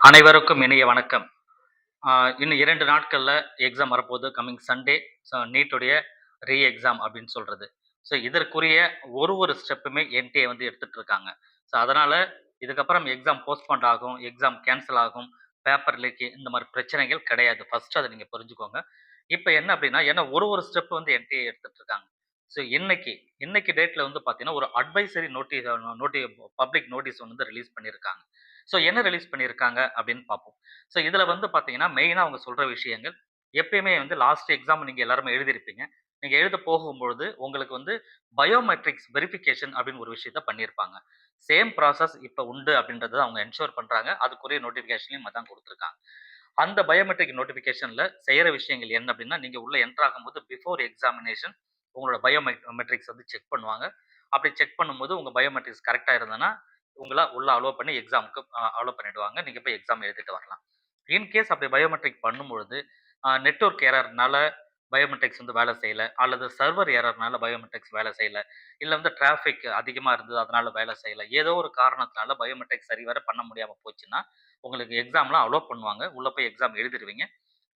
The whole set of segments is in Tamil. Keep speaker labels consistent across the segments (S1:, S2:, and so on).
S1: அனைவருக்கும் இனிய வணக்கம். இன்னும் 2 நாட்கள்ல எக்ஸாம் வரப்போது. Coming Sunday. நீட்டுடைய எக்ஸாம் அப்படின்னு சொல்றது. இதற்குரிய ஒரு ஸ்டெப்புமே என்டிஏ வந்து எடுத்துட்டு இருக்காங்க. அதனால இதுக்கப்புறம் எக்ஸாம் போஸ்ட்போன்ட் ஆகும், எக்ஸாம் கேன்சல் ஆகும், பேப்பர் லீக் இந்த மாரி பிரச்சனைகள் கிடையாது. ஃபர்ஸ்ட் அத நீங்க புரிஞ்சுக்கோங்க. இப்ப என்ன அப்படின்னா, ஏன்னா ஒரு ஸ்டெப் வந்து என்டிஏ எடுத்துட்டு இருக்காங்க. இன்னைக்கு இன்னைக்கு டேட்ல வந்து பார்த்தீங்கன்னா, ஒரு அட்வைசரி நோட்டி பப்ளிக் நோட்டீஸ் வந்து ரிலீஸ் பண்ணியிருக்காங்க. என்ன ரிலீஸ் பண்ணியிருக்காங்க அப்படின்னு பார்ப்போம். இதுல வந்து பார்த்தீங்கன்னா, மெயினா அவங்க சொல்ற விஷயங்கள், எப்பயுமே வந்து லாஸ்ட் எக்ஸாம் நீங்க எல்லாருமே எழுதியிருப்பீங்க. நீங்க எழுத போகும்பொழுது, உங்களுக்கு வந்து பயோமெட்ரிக்ஸ் வெரிஃபிகேஷன் அப்படின்னு ஒரு விஷயத்த பண்ணியிருப்பாங்க. சேம் ப்ராசஸ் இப்ப உண்டு அப்படின்றத அவங்க என்ஷூர் பண்றாங்க. அதுக்குரிய நோட்டிஃபிகேஷனையும் அதான் குடுத்துருக்காங்க. அந்த பயோமெட்ரிக் நோட்டிஃபிகேஷன்ல செய்யற விஷயங்கள் என்ன அப்படின்னா, நீங்க உள்ள என்டர் ஆகும்போது பிஃபோர் எக்ஸாமினேஷன் உங்களோட பயோமெட்ரிக்ஸ் வந்து செக் பண்ணுவாங்க. அப்படி செக் பண்ணும்போது உங்க பயோமெட்ரிக்ஸ் கரெக்ட்டா இருந்ததுன்னா, உங்கள உள்ள அலோவ் பண்ணி எக்ஸாம்க்கு அலோவ் பண்ணிடுவாங்க. நீங்க போய் எக்ஸாம் எழுதிட்டு வரலாம். இன்கேஸ் அப்படி பயோமெட்ரிக் பண்ணும்பொழுது, நெட்வொர்க் எரர்னால பயோமெட்ரிக்ஸ் வந்து வேலை செய்யல, அல்லது சர்வர் எரர்னால பயோமெட்ரிக்ஸ் வேலை செய்யல, இல்ல வந்து டிராஃபிக் அதிகமா இருந்தது அதனால வேலை செய்யல. ஏதோ ஒரு காரணத்தினால பயோமெட்ரிக் சரிவர பண்ண முடியாம போச்சுன்னா, உங்களுக்கு எக்ஸாம்லாம் அலோவ் பண்ணுவாங்க. உள்ள போய் எக்ஸாம் எழுதிருவீங்க.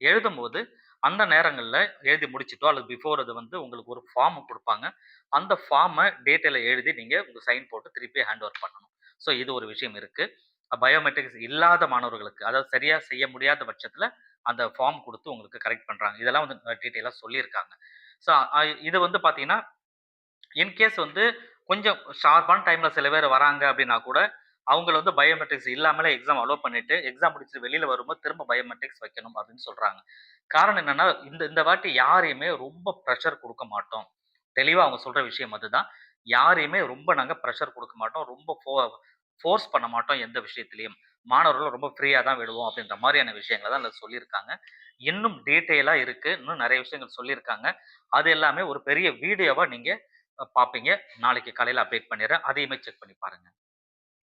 S1: எழுதும்போது அந்த நேரங்கள்ல எழுதி முடிச்சுட்டோ அல்லது பிஃபோர் அது வந்து உங்களுக்கு ஒரு ஃபார்ம் குடுப்பாங்க. அந்த ஃபார்ம டேட்ல எழுதி நீங்க உங்க சைன் போட்டு திருப்பி ஹேண்ட் ஓவர் பண்ணணும். இது ஒரு விஷயம் இருக்கு. பயோமெட்ரிக்ஸ் இல்லாத மாணவர்களுக்கு, அதாவது சரியா செய்ய முடியாத பட்சத்தில அந்த ஃபார்ம் குடுத்து உங்களுக்கு கரெக்ட் பண்றாங்க. இதெல்லாம் வந்து டீட்டெயிலா சொல்லியிருக்காங்க. ஸோ இது வந்து பார்த்தீங்கன்னா, இன்கேஸ் வந்து கொஞ்சம் ஷார்ப்பான டைம்ல சில பேர் வராங்க அப்படின்னா கூட, அவங்கள வந்து பயோமெட்ரிக்ஸ் இல்லாமலே எக்ஸாம் அலோவ் பண்ணிட்டு, எக்ஸாம் முடிச்சுட்டு வெளியில வரும்போது திரும்ப பயோமெட்ரிக்ஸ் வைக்கணும் அப்படின்னு சொல்றாங்க. காரணம் என்னன்னா, இந்த இந்த வாட்டி யாரையுமே ரொம்ப பிரஷர் குடுக்க மாட்டோம். தெளிவா அவங்க சொல்ற விஷயம் அதுதான். யாரையுமே ரொம்ப நாங்க பிரஷர் குடுக்க மாட்டோம். ரொம்ப ஃபோர்ஸ் பண்ண மாட்டோம் எந்த விஷயத்திலயும். மாணவர்கள ரொம்ப ஃப்ரீயா தான் விடுவோம் அப்படின்ற மாரியான விஷயங்கள தான் அதுல சொல்லியிருக்காங்க. இன்னும் டீட்டெயிலா இருக்கு. இன்னும் நெறைய விஷயங்கள் சொல்லியிருக்காங்க. அது எல்லாமே ஒரு பெரிய வீடியோவா நீங்க பார்ப்பீங்க. நாளைக்கு காலையில அப்டேட் பண்ணிடுறேன். அதையுமே செக் பண்ணி பாருங்க.